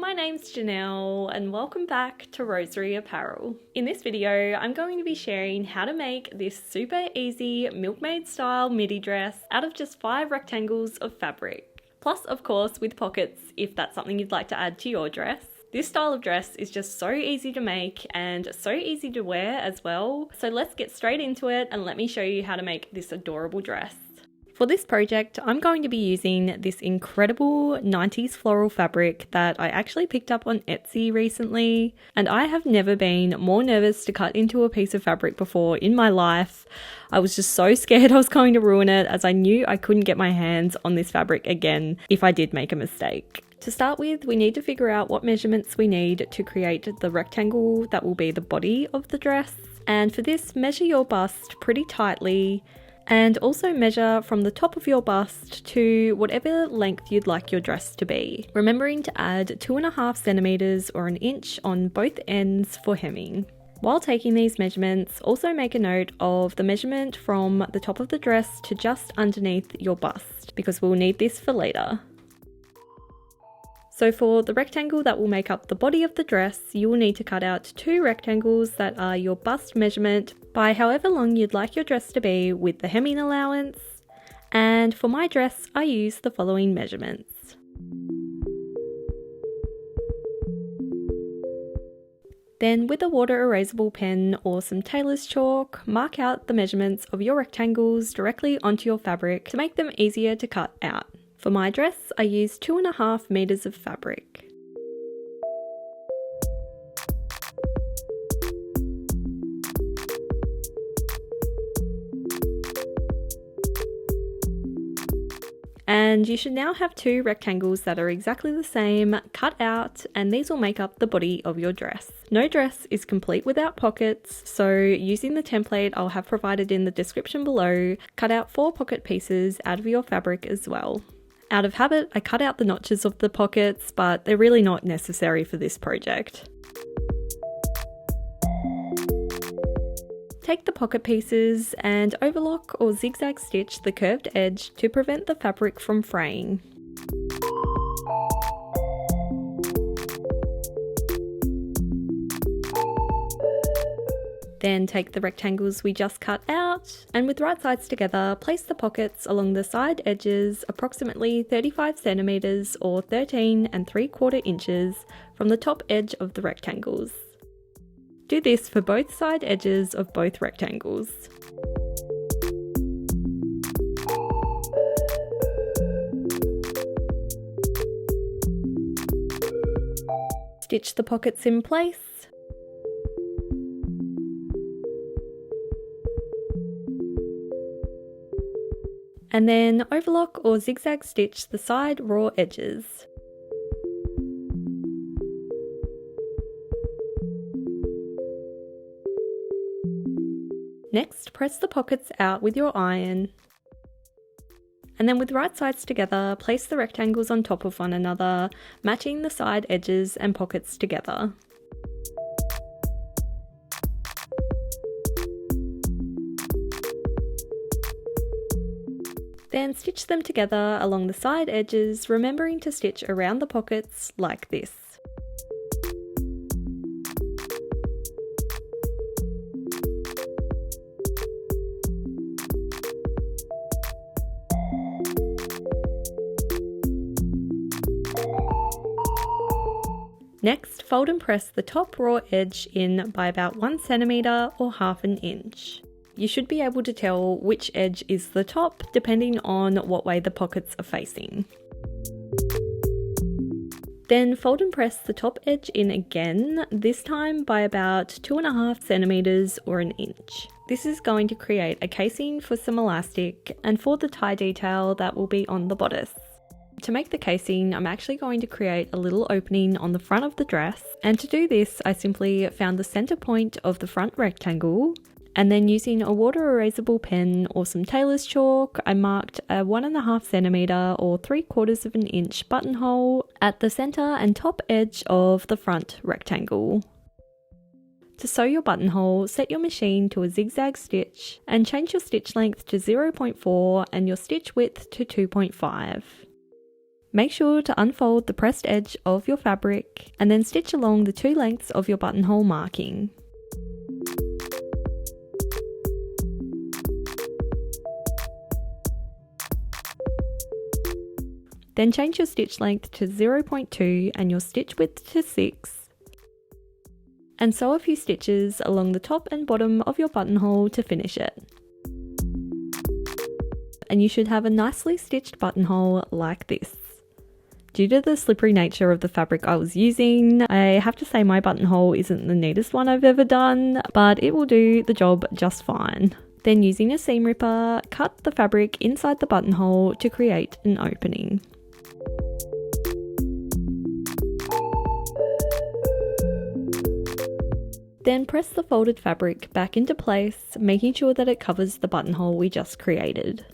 my name's Janelle and welcome back to Rosery Apparel. In this video, I'm going to be sharing how to make this super easy milkmaid style midi dress out of just 5 rectangles of fabric. Plus, of course, with pockets if that's something you'd like to add to your dress. This style of dress is just so easy to make and so easy to wear as well. So let's get straight into it and let me show you how to make this adorable dress. For this project, I'm going to be using this incredible 90s floral fabric that I actually picked up on Etsy recently, and I have never been more nervous to cut into a piece of fabric before in my life. I was just so scared I was going to ruin it, as I knew I couldn't get my hands on this fabric again if I did make a mistake. To start with, we need to figure out what measurements we need to create the rectangle that will be the body of the dress, and for this, measure your bust pretty tightly. And also measure from the top of your bust to whatever length you'd like your dress to be, remembering to add 2.5 centimeters or an inch on both ends for hemming. While taking these measurements, also make a note of the measurement from the top of the dress to just underneath your bust, because we'll need this for later. So for the rectangle that will make up the body of the dress, you will need to cut out 2 rectangles that are your bust measurement by however long you'd like your dress to be with the hemming allowance. And for my dress, I use the following measurements. Then with a water erasable pen or some tailor's chalk, mark out the measurements of your rectangles directly onto your fabric to make them easier to cut out. For my dress, I used 2.5 meters of fabric. And you should now have 2 rectangles that are exactly the same, cut out, and these will make up the body of your dress. No dress is complete without pockets, so using the template I'll have provided in the description below, cut out 4 pocket pieces out of your fabric as well. Out of habit, I cut out the notches of the pockets, but they're really not necessary for this project. Take the pocket pieces and overlock or zigzag stitch the curved edge to prevent the fabric from fraying. Then take the rectangles we just cut out, and with right sides together, place the pockets along the side edges approximately 35 centimeters or 13 3/4 inches from the top edge of the rectangles. Do this for both side edges of both rectangles. Stitch the pockets in place. And then overlock or zigzag stitch the side raw edges. Next, press the pockets out with your iron. And then with right sides together, place the rectangles on top of one another, matching the side edges and pockets together. Then stitch them together along the side edges, remembering to stitch around the pockets like this. Next, fold and press the top raw edge in by about 1 centimeter or 1/2 inch. You should be able to tell which edge is the top depending on what way the pockets are facing. Then fold and press the top edge in again, this time by about 2.5 centimeters or 1 inch. This is going to create a casing for some elastic and for the tie detail that will be on the bodice. To make the casing, I'm actually going to create a little opening on the front of the dress, and to do this I simply found the center point of the front rectangle, and then using a water erasable pen or some tailor's chalk, I marked a 1.5 centimeter or 3/4 inch buttonhole at the center and top edge of the front rectangle. To sew your buttonhole, set your machine to a zigzag stitch and change your stitch length to 0.4 and your stitch width to 2.5. Make sure to unfold the pressed edge of your fabric and then stitch along the 2 lengths of your buttonhole marking. Then change your stitch length to 0.2 and your stitch width to 6. And sew a few stitches along the top and bottom of your buttonhole to finish it. And you should have a nicely stitched buttonhole like this. Due to the slippery nature of the fabric I was using, I have to say my buttonhole isn't the neatest one I've ever done, but it will do the job just fine. Then using a seam ripper, cut the fabric inside the buttonhole to create an opening. Then press the folded fabric back into place, making sure that it covers the buttonhole we just created.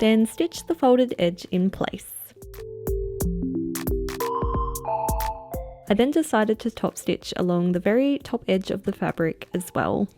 Then stitch the folded edge in place. I then decided to top stitch along the very top edge of the fabric as well.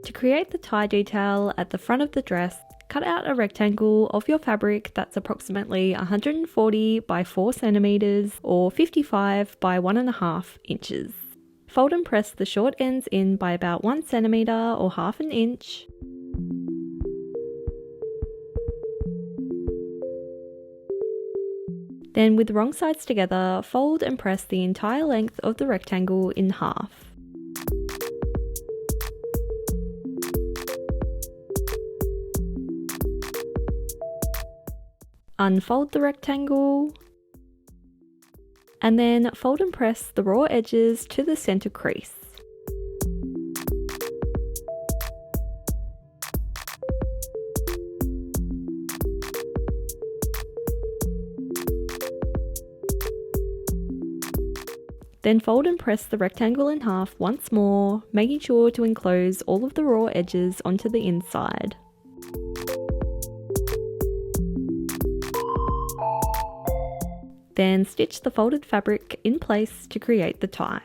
To create the tie detail at the front of the dress, cut out a rectangle of your fabric that's approximately 140 by 4 centimeters or 55 by 1.5 inches. Fold and press the short ends in by about 1 centimeter or half an inch. Then with the wrong sides together, fold and press the entire length of the rectangle in half. Unfold the rectangle, and then fold and press the raw edges to the center crease. Then fold and press the rectangle in half once more, making sure to enclose all of the raw edges onto the inside. Then stitch the folded fabric in place to create the tie.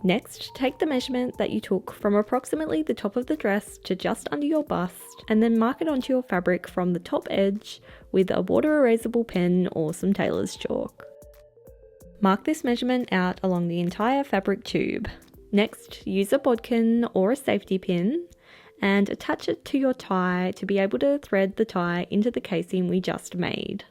Next, take the measurement that you took from approximately the top of the dress to just under your bust and then mark it onto your fabric from the top edge with a water erasable pen or some tailor's chalk. Mark this measurement out along the entire fabric tube. Next, use a bodkin or a safety pin and attach it to your tie to be able to thread the tie into the casing we just made.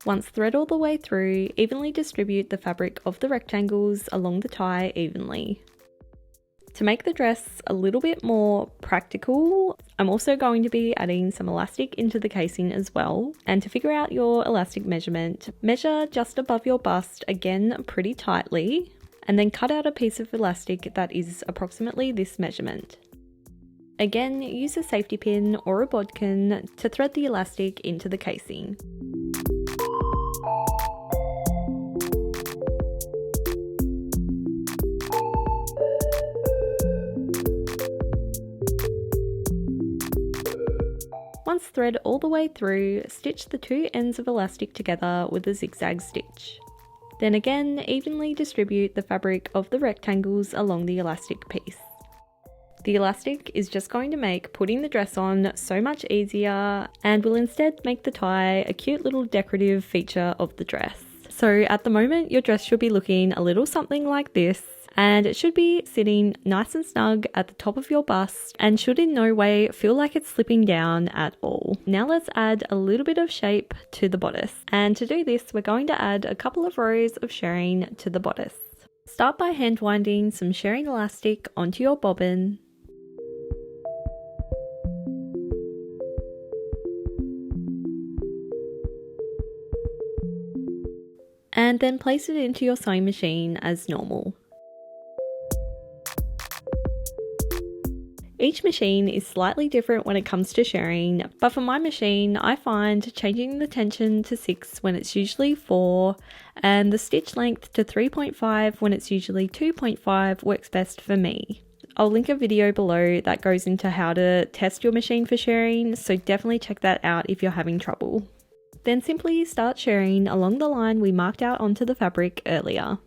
Once thread all the way through, evenly distribute the fabric of the rectangles along the tie evenly. To make the dress a little bit more practical, I'm also going to be adding some elastic into the casing as well. And to figure out your elastic measurement, measure just above your bust, again pretty tightly, and then cut out a piece of elastic that is approximately this measurement. Again, use a safety pin or a bodkin to thread the elastic into the casing. Once thread all the way through, stitch the two ends of elastic together with a zigzag stitch. Then again, evenly distribute the fabric of the rectangles along the elastic piece. The elastic is just going to make putting the dress on so much easier and will instead make the tie a cute little decorative feature of the dress. So at the moment, your dress should be looking a little something like this, and it should be sitting nice and snug at the top of your bust and should in no way feel like it's slipping down at all. Now let's add a little bit of shape to the bodice. And to do this, we're going to add a couple of rows of shirring to the bodice. Start by hand winding some shirring elastic onto your bobbin. And then place it into your sewing machine as normal. Each machine is slightly different when it comes to shirring, but for my machine I find changing the tension to 6 when it's usually 4 and the stitch length to 3.5 when it's usually 2.5 works best for me. I'll link a video below that goes into how to test your machine for shirring, so definitely check that out if you're having trouble. Then simply start shirring along the line we marked out onto the fabric earlier.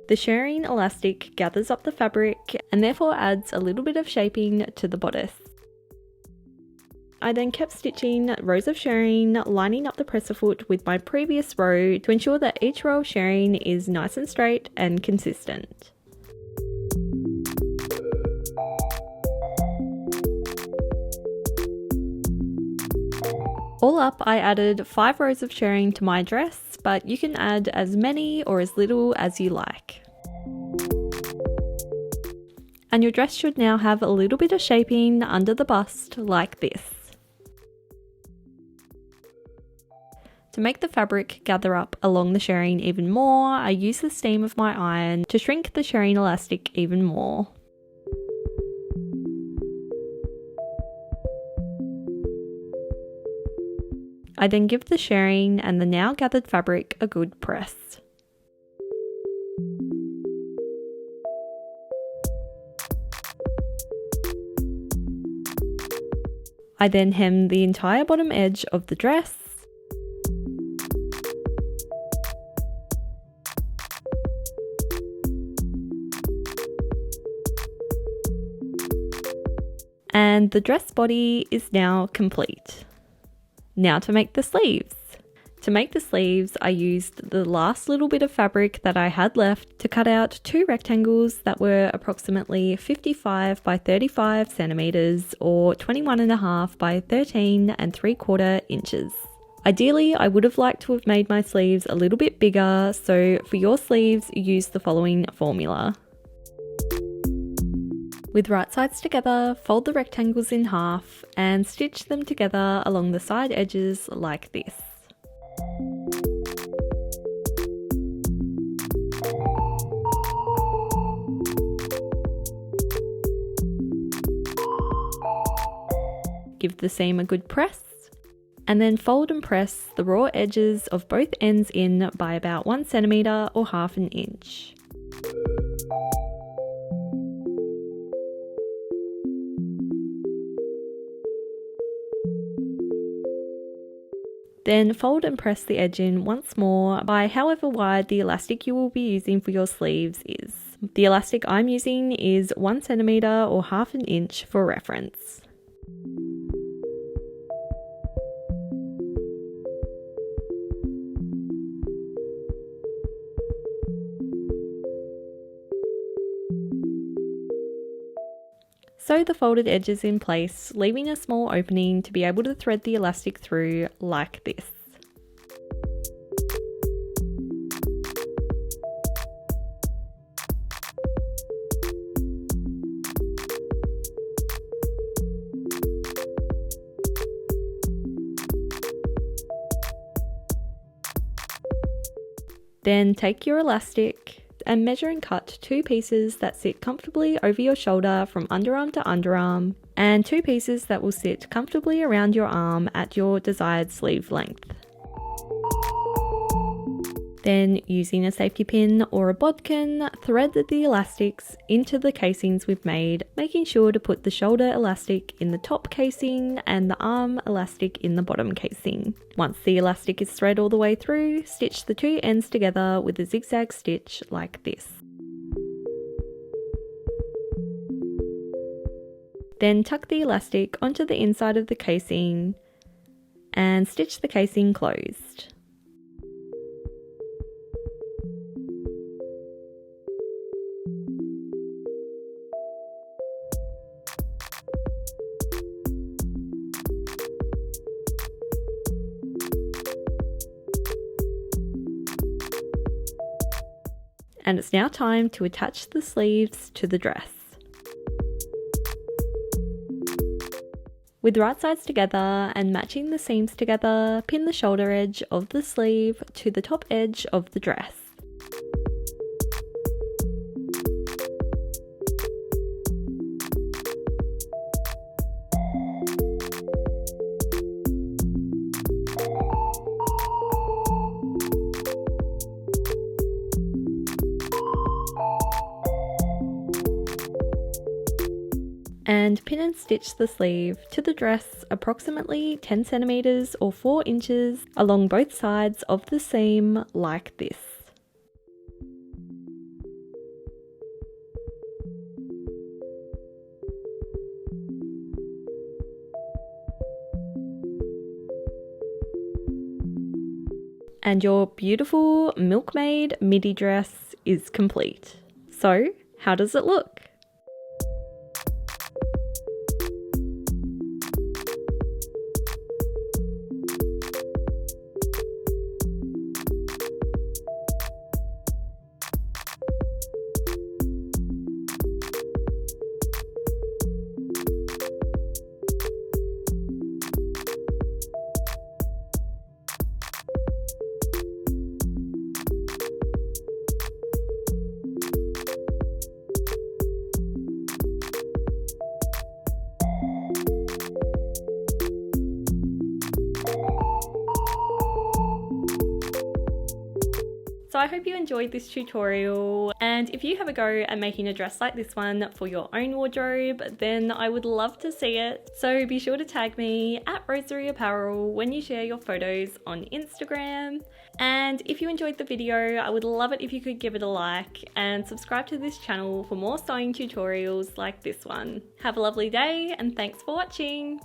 The shirring elastic gathers up the fabric and therefore adds a little bit of shaping to the bodice. I then kept stitching rows of shirring, lining up the presser foot with my previous row to ensure that each row of shirring is nice and straight and consistent. All up, I added 5 rows of shirring to my dress, but you can add as many or as little as you like. And your dress should now have a little bit of shaping under the bust like this. To make the fabric gather up along the shirring even more, I use the steam of my iron to shrink the shirring elastic even more. I then give the shirring and the now gathered fabric a good press. I then hem the entire bottom edge of the dress. And the dress body is now complete. Now to make the sleeves. To make the sleeves, I used the last little bit of fabric that I had left to cut out 2 rectangles that were approximately 55 by 35 centimeters or 21.5 by 13.75 inches. Ideally, I would have liked to have made my sleeves a little bit bigger, so for your sleeves, use the following formula. With right sides together, fold the rectangles in half and stitch them together along the side edges like this. Give the seam a good press, and then fold and press the raw edges of both ends in by about 1 centimeter or half an inch. Then fold and press the edge in once more by however wide the elastic you will be using for your sleeves is. The elastic I'm using is 1 centimeter or half an inch for reference. Sew the folded edges in place, leaving a small opening to be able to thread the elastic through like this. Then take your elastic and measure and cut 2 pieces that sit comfortably over your shoulder from underarm to underarm, and 2 pieces that will sit comfortably around your arm at your desired sleeve length. Then, using a safety pin or a bodkin, thread the elastics into the casings we've made, making sure to put the shoulder elastic in the top casing and the arm elastic in the bottom casing. Once the elastic is thread all the way through, stitch the 2 ends together with a zigzag stitch like this. Then tuck the elastic onto the inside of the casing and stitch the casing closed. And it's now time to attach the sleeves to the dress. With right sides together and matching the seams together, pin the shoulder edge of the sleeve to the top edge of the dress. and pin and stitch the sleeve to the dress approximately 10 centimeters or 4 inches along both sides of the seam like this. And your beautiful Milkmaid midi dress is complete. So, how does it look? So I hope you enjoyed this tutorial, and if you have a go at making a dress like this one for your own wardrobe, then I would love to see it. So be sure to tag me at Rosery Apparel when you share your photos on Instagram. And if you enjoyed the video, I would love it if you could give it a like and subscribe to this channel for more sewing tutorials like this one. Have a lovely day and thanks for watching!